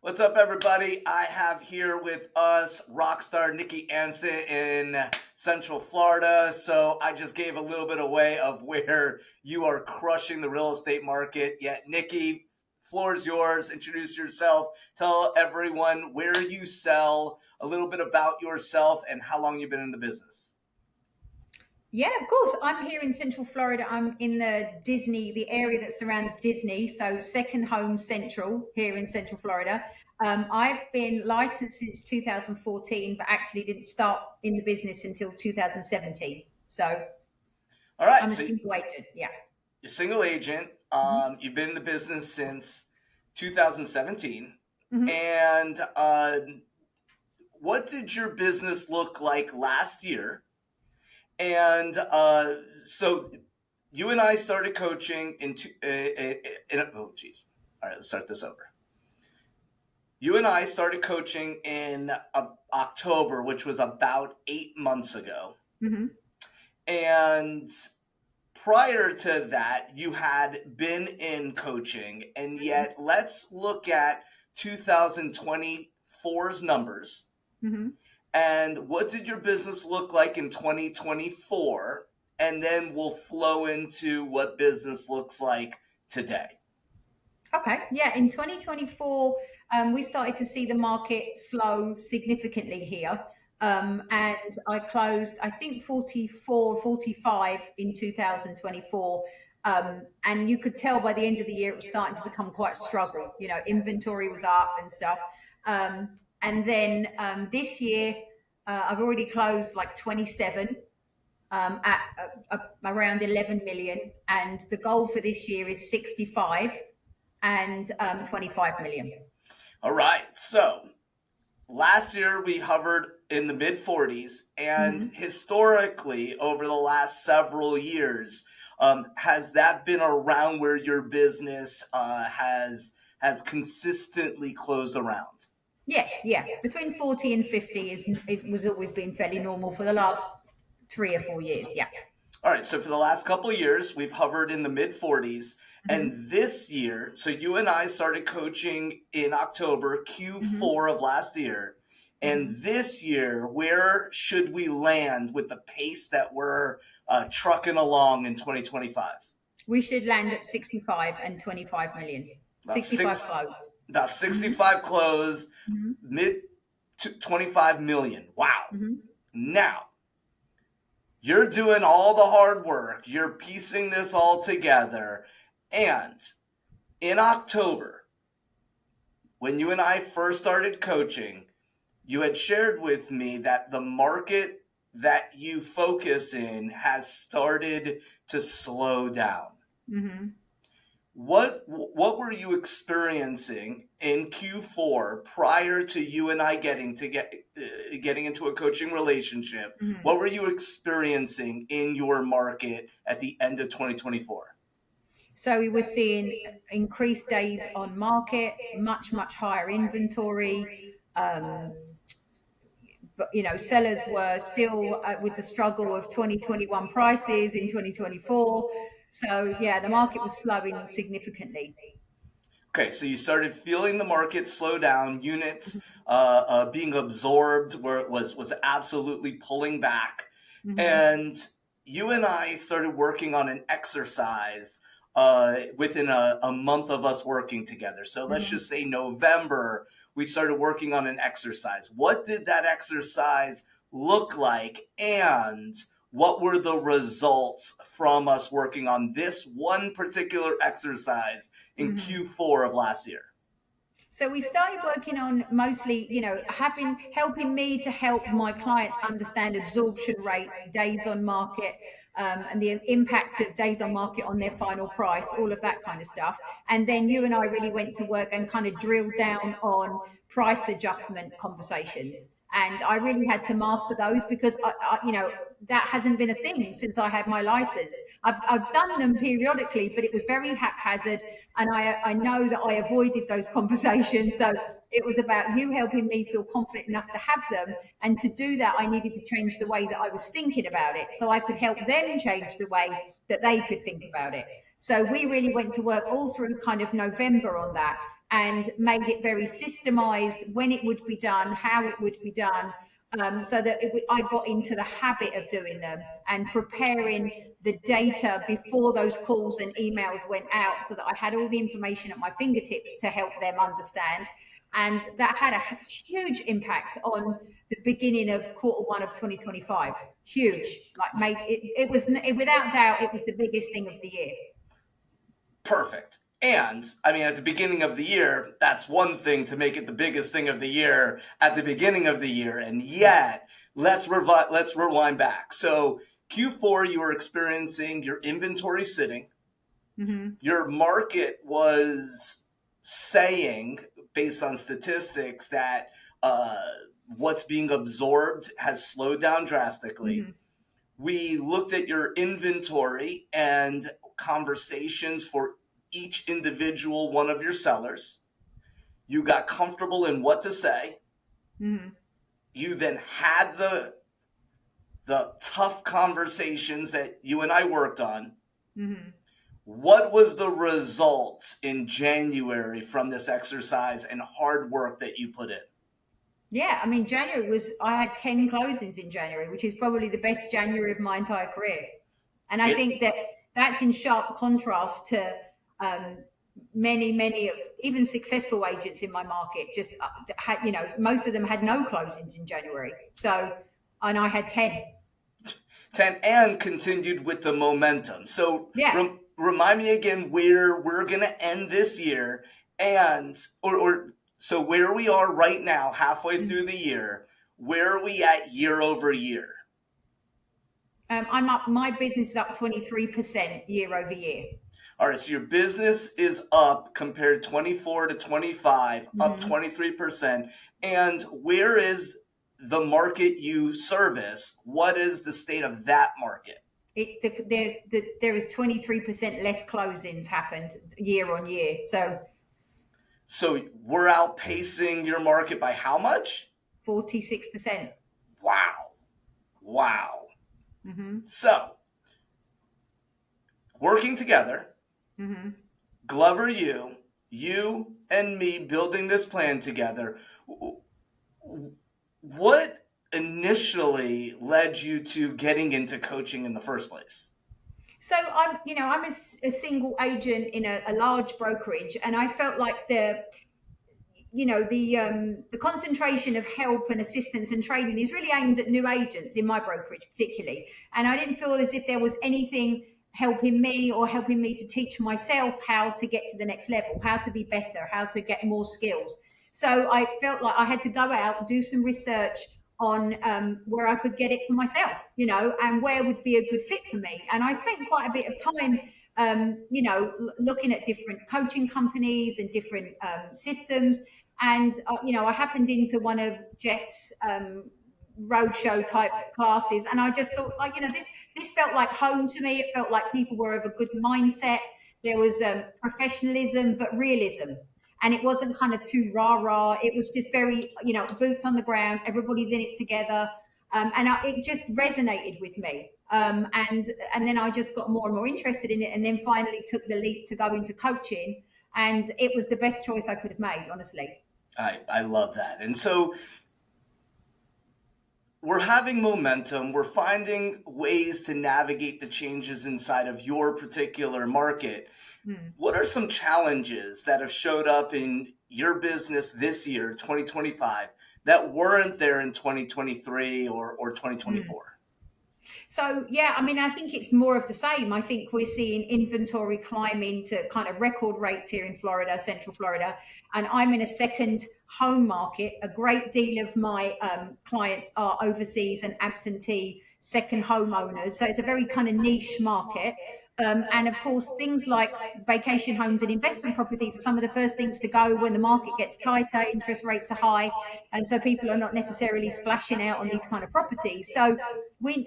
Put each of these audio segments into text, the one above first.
What's up, everybody? I have here with us rock star Nikki Anson in Central Florida. So I just gave a little bit away of where you are crushing the real estate market. Yet, Nikki, floor is yours. Introduce yourself. Tell everyone where you sell, a little bit about yourself, and how long you've been in the business. Yeah, of course. I'm here in Central Florida. I'm in the area that surrounds Disney. So second home central here in Central Florida. I've been licensed since 2014, but actually didn't start in the business until 2017. So All right. I'm a So single agent. Yeah. you're a single agent. hmm You've been in the business since 2017. hmm And what did your business look like last year? And so you and I started coaching oh, geez. All right, let's start this over. You and I started coaching in October, which was about 8 months ago. hmm And prior to that, you had been in coaching. And yet, let's look at 2024's numbers. hmm And what did your business look like in 2024? And then we'll flow into what business looks like today. Okay. Yeah. In 2024, we started to see the market slow significantly here. And I closed, I think, 44, 45 in 2024. And you could tell by the end of the year, it was starting to become quite a struggle. Inventory was up and stuff. And then this year, I've already closed like 27 at around 11 million. And the goal for this year is 65 and 25 million. All right. So last year we hovered in the mid 40s, and Mm-hmm. historically, over the last several years, has that been around where your business has consistently closed around? Yes, yeah. Between 40 and 50 is was always been fairly normal for the last 3 or 4 years. Yeah. All right, so for the last couple of years, we've hovered in the mid 40s. And hmm this year, so you and I started coaching in October, hmm Q4 of last year. And hmm this year, where should we land with the pace that we're trucking along in 2025? We should land at 65 and 25 million. About 65 six, close. about hmm 65 closed, hmm mid 25 million. Wow. hmm Now, you're doing all the hard work. You're piecing this all together. And in October, when you and I first started coaching, you had shared with me that the market that you focus in has started to slow down. hmm What were you experiencing in Q4 prior to you and I getting into a coaching relationship? hmm What were you experiencing in your market at the end of 2024? So we were seeing increased days on market, much higher inventory. Um, but sellers were still with the struggle of 2021 prices in 2024. So yeah, the market was slowing significantly. Okay, so you started feeling the market slow down, units being absorbed where it was absolutely pulling back, hmm and you and I started working on an exercise within a month of us working together. So let's hmm just say November, we started working on an exercise. What did that exercise look like, and what were the results from us working on this one particular exercise in hmm Q4 of last year? So we started working on mostly, helping me to help my clients understand absorption rates, days on market, and the impact of days on market on their final price, all of that kind of stuff. And then you and I really went to work and kind of drilled down on price adjustment conversations. And I really had to master those because that hasn't been a thing since I had my license. I've done them periodically, but it was very haphazard, and I know that I avoided those conversations. So it was about you helping me feel confident enough to have them, and to do that, I needed to change the way that I was thinking about it, so I could help them change the way that they could think about it. So we really went to work all through kind of November on that. and made it very systemized when it would be done, how it would be done, so that I got into the habit of doing them and preparing the data before those calls and emails went out, so that I had all the information at my fingertips to help them understand. And that had a huge impact on the beginning of Q1 of 2025. Huge, like made it. It was without doubt, it was the biggest thing of the year. Perfect. And I mean, at the beginning of the year, that's one thing to make it the biggest thing of the year at the beginning of the year. And yet, let's rewind back. So Q4, you were experiencing your inventory sitting. Mm-hmm. Your market was saying, based on statistics, that what's being absorbed has slowed down drastically. Mm-hmm. We looked at your inventory and conversations for each individual one of your sellers. You got comfortable in what to say. Mm-hmm. You then had the tough conversations that you and I worked on. Mm-hmm. What was the result in January from this exercise and hard work that you put in? Yeah, I mean, January was, I had 10 closings in January, which is probably the best January of my entire career. And I think that that's in sharp contrast to many of even successful agents in my market just had, most of them had no closings in January. So, and I had 10. 10 and continued with the momentum. So Yeah. remind me again where we're going to end this year and, so where we are right now, halfway through the year, where are we at year over year? I'm up, my business is up 23% year over year. All right, so your business is up compared 24 to 25, up 23%. And where is the market you service? What is the state of that market? There is 23% less closings happened year on year. So we're outpacing your market by how much? 46%. Wow. So working together, Glover, you and me building this plan together. What initially led you to getting into coaching in the first place? So I'm a single agent in a large brokerage, and I felt like the concentration of help and assistance and training is really aimed at new agents in my brokerage particularly. And I didn't feel as if there was anything helping me or helping me to teach myself how to get to the next level, how to be better, how to get more skills. So I felt like I had to go out, do some research on where I could get it for myself, and where would be a good fit for me. And I spent quite a bit of time looking at different coaching companies and different systems. And, I happened into one of Jeff's roadshow type classes. And I just thought, this felt like home to me. It felt like people were of a good mindset. There was professionalism, but realism. And it wasn't kind of too rah-rah. It was just very, boots on the ground. Everybody's in it together. It just resonated with me. And then I just got more and more interested in it, and then finally took the leap to go into coaching. And it was the best choice I could have made, honestly. I love that. And so we're having momentum. We're finding ways to navigate the changes inside of your particular market. What are some challenges that have showed up in your business this year, 2025, that weren't there in 2023 or 2024? So, yeah, I mean, I think it's more of the same. I think we're seeing inventory climbing to kind of record rates here in Florida, Central Florida. And I'm in a second home market. A great deal of my clients are overseas and absentee second homeowners. So it's a very kind of niche market. And of course, things like vacation homes and investment properties are some of the first things to go when the market gets tighter, interest rates are high, and so people are not necessarily splashing out on these kind of properties. So we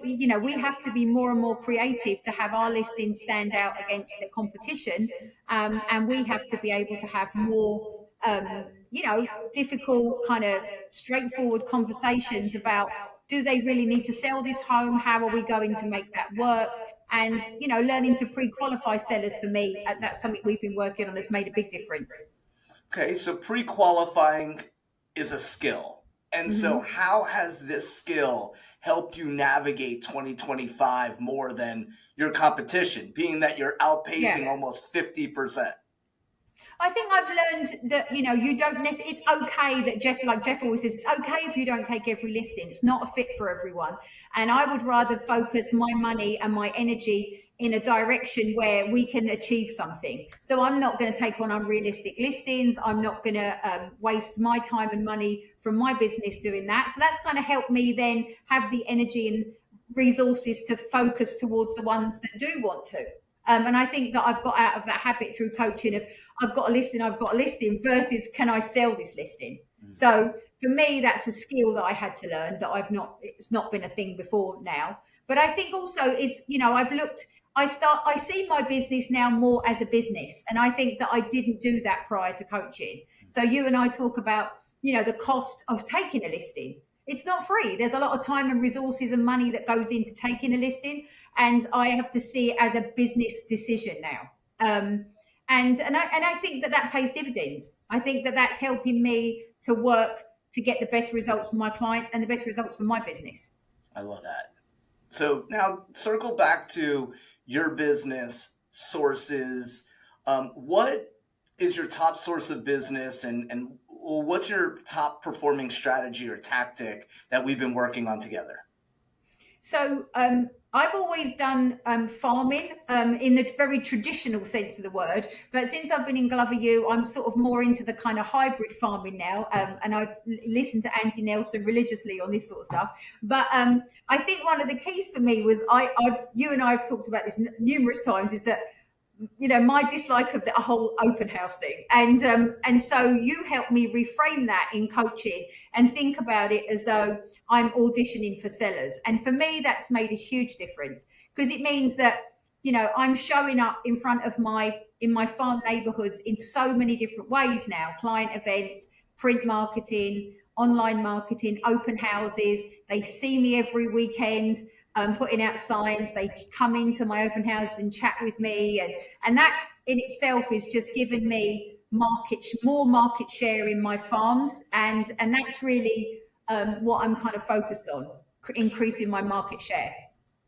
have to be more and more creative to have our listings stand out against the competition, and we have to be able to have more difficult kind of straightforward conversations about, do they really need to sell this home? How are we going to make that work? And, learning to pre-qualify sellers for me, that's something we've been working on, has made a big difference. Okay, so pre-qualifying is a skill. And so Hmm. how has this skill helped you navigate 2025 more than your competition, being that you're Yeah. outpacing almost 50%? I think I've learned that, you don't necessarily, it's okay that like Jeff always says, it's okay if you don't take every listing. It's not a fit for everyone. And I would rather focus my money and my energy in a direction where we can achieve something. So I'm not going to take on unrealistic listings. I'm not going to waste my time and money from my business doing that. So that's kind of helped me then have the energy and resources to focus towards the ones that do want to. And I think that I've got out of that habit through coaching of I've got a listing versus can I sell this listing? So for me, that's a skill that I had to learn that it's not been a thing before now. But I think also is, I see my business now more as a business. And I think that I didn't do that prior to coaching. So you and I talk about, the cost of taking a listing. It's not free. There's a lot of time and resources and money that goes into taking a listing, and I have to see it as a business decision now. And I think that that pays dividends. I think that that's helping me to work to get the best results for my clients and the best results for my business. I love that. So now circle back to your business sources. What is your top source of business, and what's your top performing strategy or tactic that we've been working on together? So I've always done farming in the very traditional sense of the word, but since I've been in Glover U, I'm sort of more into the kind of hybrid farming now, and I've listened to Andy Nelson religiously on this sort of stuff. But I think one of the keys for me was you and I have talked about this numerous times, is that my dislike of the whole open house thing, and so you helped me reframe that in coaching and think about it as though I'm auditioning for sellers. And for me, that's made a huge difference, because it means that I'm showing up in my farm neighborhoods in so many different ways now: client events, print marketing, online marketing, open houses. They see me every weekend, putting out signs. They come into my open house and chat with me, and that in itself is just giving me more market share in my farms, and that's really what I'm kind of focused on: increasing my market share.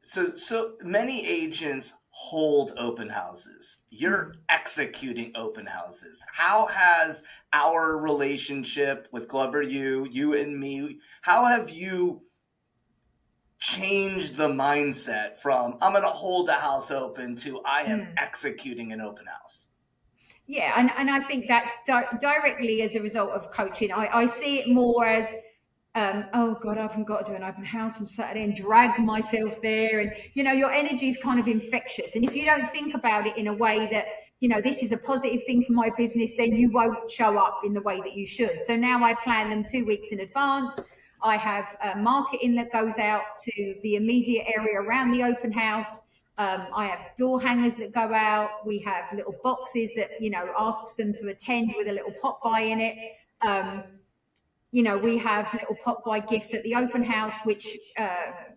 So many agents hold open houses. You're Mm. executing open houses. How has our relationship with Glover, you and me, how have you changed the mindset from I'm going to hold a house open to I am Mm. executing an open house? Yeah, and I think that's directly as a result of coaching. I see it more as, oh God, I haven't got to do an open house on Saturday and drag myself there. And, your energy is kind of infectious. And if you don't think about it in a way that, this is a positive thing for my business, then you won't show up in the way that you should. So now I plan them 2 weeks in advance. I have marketing that goes out to the immediate area around the open house. I have door hangers that go out. We have little boxes that, asks them to attend with a little pop by in it. Um, we have little pop by gifts at the open house, which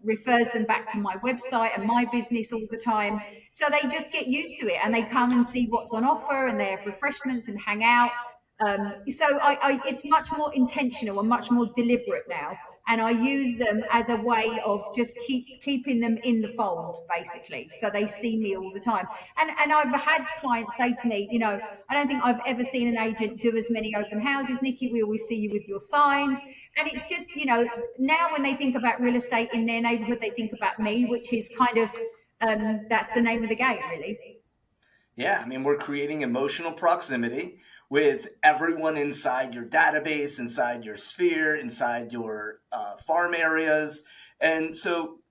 refers them back to my website and my business all the time. So they just get used to it, and they come and see what's on offer, and they have refreshments and hang out. So it's much more intentional and much more deliberate now. And I use them as a way of just keeping them in the fold, basically. So they see me all the time. And I've had clients say to me, I don't think I've ever seen an agent do as many open houses, Nikki. We always see you with your signs. And it's just, now when they think about real estate in their neighborhood, they think about me, which is kind of, that's the name of the game, really. Yeah, I mean, we're creating emotional proximity with everyone inside your database, inside your sphere, inside your farm areas. And so,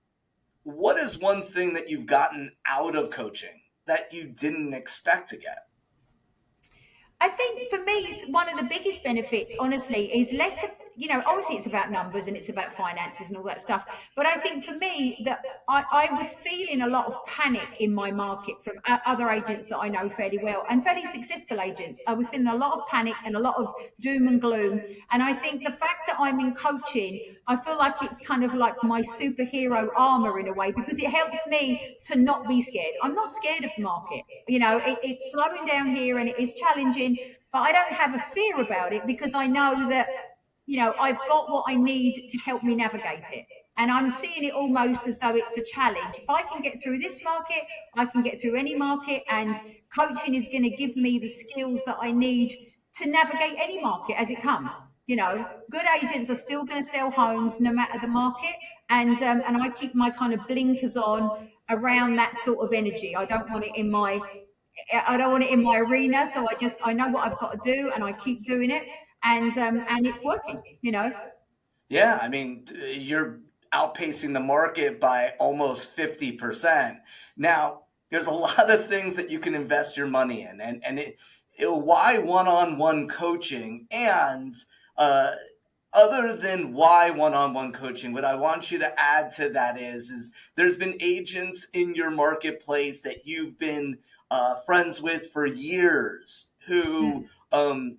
what is one thing that you've gotten out of coaching that you didn't expect to get? I think for me, one of the biggest benefits, honestly, is less of, obviously it's about numbers and it's about finances and all that stuff. But I think for me, that I was feeling a lot of panic in my market from other agents that I know fairly well, and fairly successful agents. I was feeling a lot of panic and a lot of doom and gloom. And I think the fact that I'm in coaching, I feel like it's kind of like my superhero armor in a way, because it helps me to not be scared. I'm not scared of the market. It's slowing down here and it is challenging, but I don't have a fear about it because I know that, I've got what I need to help me navigate it. And I'm seeing it almost as though it's a challenge. If I can get through this market, I can get through any market, and coaching is going to give me the skills that I need to navigate any market as it comes. Good agents are still going to sell homes no matter the market, and I keep my kind of blinkers on around that sort of energy. I don't want it in my arena, so I know what I've got to do, and I keep doing it, and it's working. Yeah, I mean, you're outpacing the market by almost 50%. Now, there's a lot of things that you can invest your money in, why one-on-one coaching? And uh, other than why one-on-one coaching, what I want you to add to that is there's been agents in your marketplace that you've been friends with for years who Mm,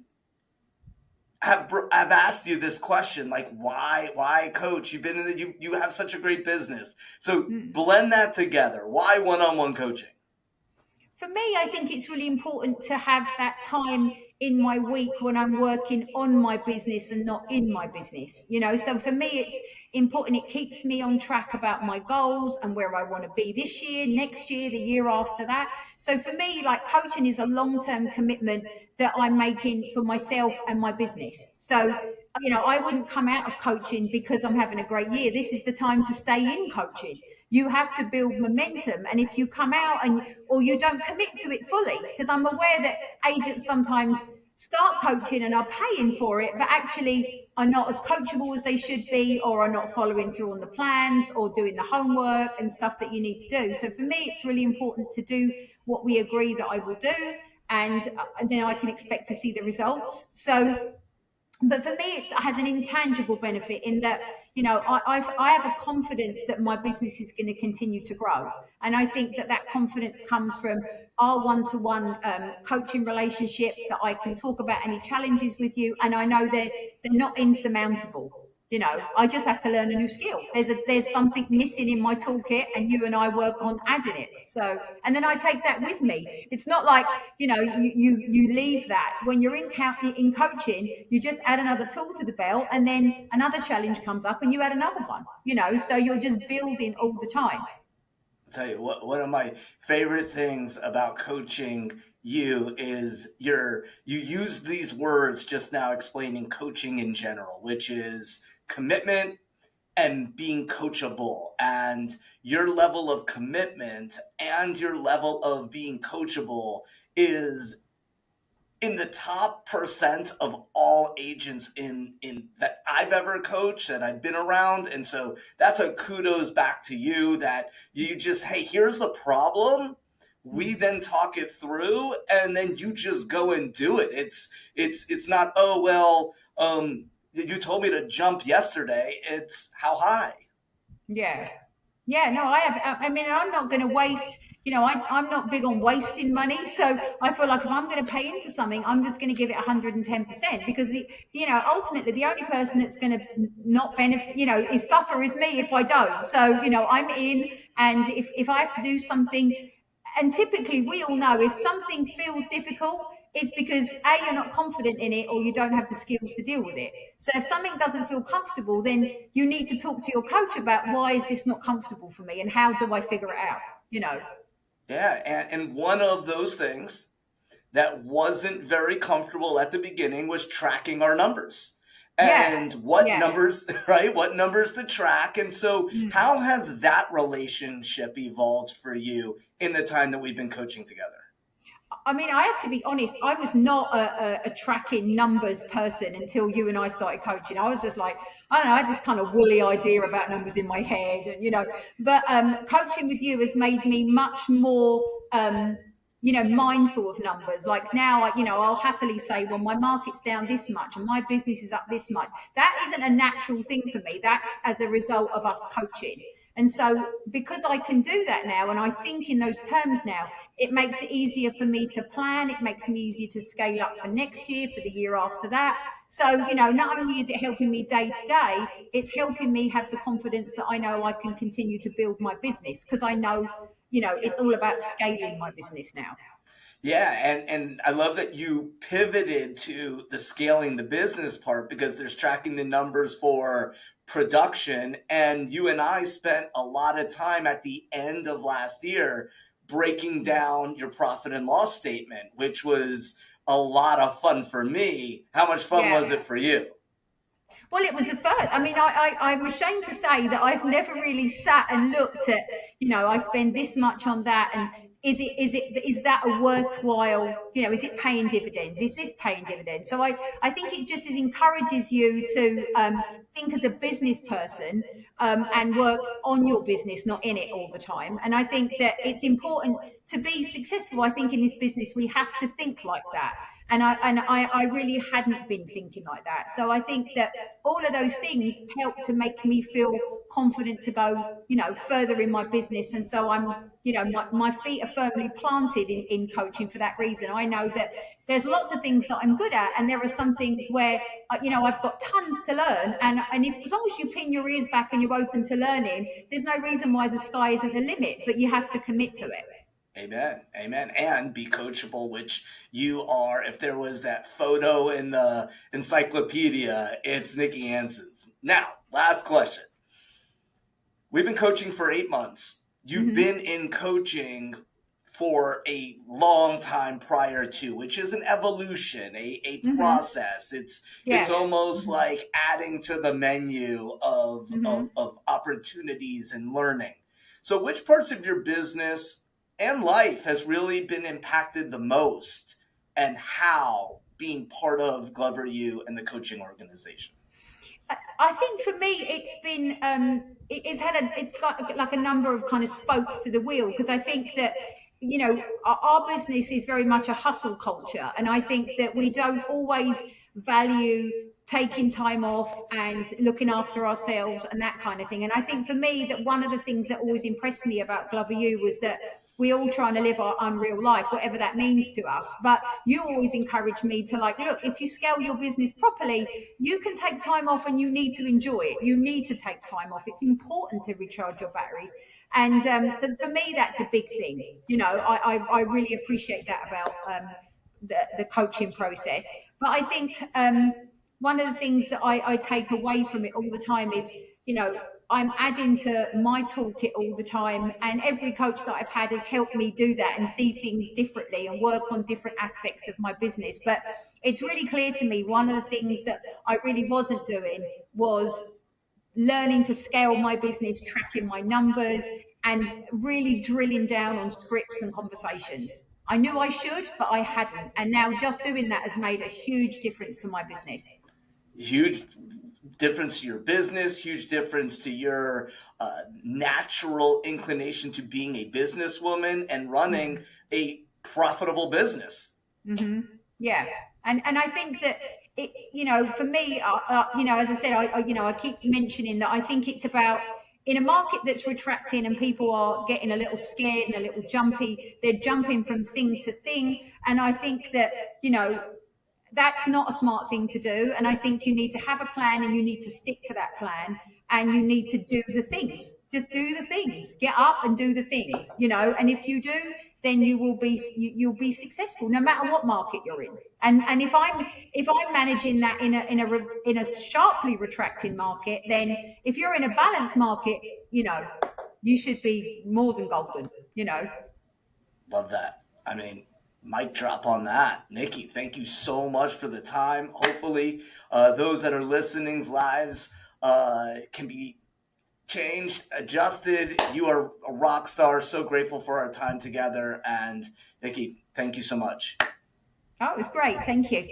have asked you this question, like why coach? You've been in you have such a great business. So mm. blend that together. Why one-on-one coaching? For me, I think it's really important to have that time in my week when I'm working on my business and not in my business. So for me, it's important. It keeps me on track about my goals and where I want to be this year, next year, the year after that. So for me, like, coaching is a long-term commitment that I'm making for myself and my business. So, I wouldn't come out of coaching because I'm having a great year. This is the time to stay in coaching. You have to build momentum, and if you come out or you don't commit to it fully, because I'm aware that agents sometimes start coaching and are paying for it, but actually are not as coachable as they should be, or are not following through on the plans or doing the homework and stuff that you need to do. So for me, it's really important to do what we agree that I will do, and then I can expect to see the results. So, but for me, it has an intangible benefit in that, I have a confidence that my business is going to continue to grow, and I think that that confidence comes from our one-to-one coaching relationship, that I can talk about any challenges with you, and I know they're not insurmountable. I just have to learn a new skill. There's something missing in my toolkit, and you and I work on adding it. So, and then I take that with me. It's not like, you leave that when you're in coaching. You just add another tool to the belt, and then another challenge comes up, and you add another one. So you're just building all the time. I'll tell you what, one of my favorite things about coaching you is you use these words just now explaining coaching in general, which is commitment and being coachable. And your level of commitment and your level of being coachable is in the top percent of all agents in that I've ever coached, that I've been around. And so that's a kudos back to you, that you just, hey, here's the problem. We Mm. then talk it through, and then you just go and do it. It's not, oh well, you told me to jump yesterday. It's how high. Yeah. Yeah, no, I have. I mean, I'm not going to waste, I'm not big on wasting money. So I feel like if I'm going to pay into something, I'm just going to give it 110%, because, ultimately the only person that's going to not benefit, is suffer is me if I don't. So, I'm in, and if I have to do something, and typically we all know if something feels difficult, it's because you're not confident in it, or you don't have the skills to deal with it. So if something doesn't feel comfortable, then you need to talk to your coach about, why is this not comfortable for me, and how do I figure it out you know Yeah, and one of those things that wasn't very comfortable at the beginning was tracking our numbers yeah, and what yeah. numbers, right? What numbers to track. And so, Mm. how has that relationship evolved for you in the time that we've been coaching together? I mean, I have to be honest, I was not a tracking numbers person until you and I started coaching. I was just like, I don't know, I had this kind of woolly idea about numbers in my head, but coaching with you has made me much more, mindful of numbers. Like now, I'll happily say, well, my market's down this much and my business is up this much. That isn't a natural thing for me. That's as a result of us coaching. And so, because I can do that now, and I think in those terms now, it makes it easier for me to plan. It makes me easier to scale up for next year, for the year after that. So, not only is it helping me day to day, it's helping me have the confidence that I know I can continue to build my business, because I know, it's all about scaling my business now. Yeah, and I love that you pivoted to the scaling the business part because there's tracking the numbers for production. And you and I spent a lot of time at the end of last year breaking down your profit and loss statement, which was a lot of fun for me. How much fun Yeah. was it for you? Well, it was the first. I mean, I'm ashamed to say that I've never really sat and looked at, I spend this much on that, and is that a worthwhile, is it paying dividends? Is this paying dividends? So I think it just encourages you to think as a business person and work on your business, not in it all the time. And I think that it's important to be successful. I think in this business we have to think like that. And I really hadn't been thinking like that. So I think that all of those things help to make me feel confident to go, further in my business. And so my feet are firmly planted in coaching for that reason. I know that there's lots of things that I'm good at, and there are some things where, I've got tons to learn. And if, as long as you pin your ears back and you're open to learning, there's no reason why the sky isn't the limit, but you have to commit to it. Amen. Amen. And be coachable, which you are. If there was that photo in the encyclopedia, it's Nikki Ansons. Now, last question. We've been coaching for 8 months. You've Mm-hmm. been in coaching for a long time prior to, which is an evolution, a Mm-hmm. process. It's Yeah. almost like adding to the menu Mm-hmm. of opportunities and learning. So which parts of your business and life has really been impacted the most, and how being part of Glover U and the coaching organization? I think for me, it's been it's like a number of kind of spokes to the wheel, because I think that our business is very much a hustle culture, and I think that we don't always value taking time off and looking after ourselves and that kind of thing. And I think for me, that one of the things that always impressed me about Glover U was that we all trying to live our unreal life, whatever that means to us. But you always encourage me to, like, look, if you scale your business properly, you can take time off, and you need to enjoy it. You need to take time off. It's important to recharge your batteries. And so for me, that's a big thing. I really appreciate that about the coaching process. But I think one of the things that I take away from it all the time is, I'm adding to my toolkit all the time, and every coach that I've had has helped me do that and see things differently and work on different aspects of my business. But it's really clear to me, one of the things that I really wasn't doing was learning to scale my business, tracking my numbers, and really drilling down on scripts and conversations. I knew I should, but I hadn't. And now just doing that has made a huge difference to my business. Huge difference to your business, huge difference to your natural inclination to being a businesswoman and running a profitable business. Mm-hmm. Yeah, and I think that for me, as I said, I keep mentioning that I think it's about, in a market that's retracting and people are getting a little scared and a little jumpy, they're jumping from thing to thing, and I think that that's not a smart thing to do. And I think you need to have a plan, and you need to stick to that plan, and you need to do the things. Just do the things. Get up and do the things, and if you do, then you'll be successful no matter what market you're in. And if I'm managing that in a sharply retracting market, then if you're in a balanced market, you should be more than golden. Love that. I mean, mic drop on that. Nikki, thank you so much for the time. Hopefully, those that are listening's lives can be changed, adjusted. You are a rock star. So grateful for our time together. And Nikki, thank you so much. Oh, it was great. Thank you.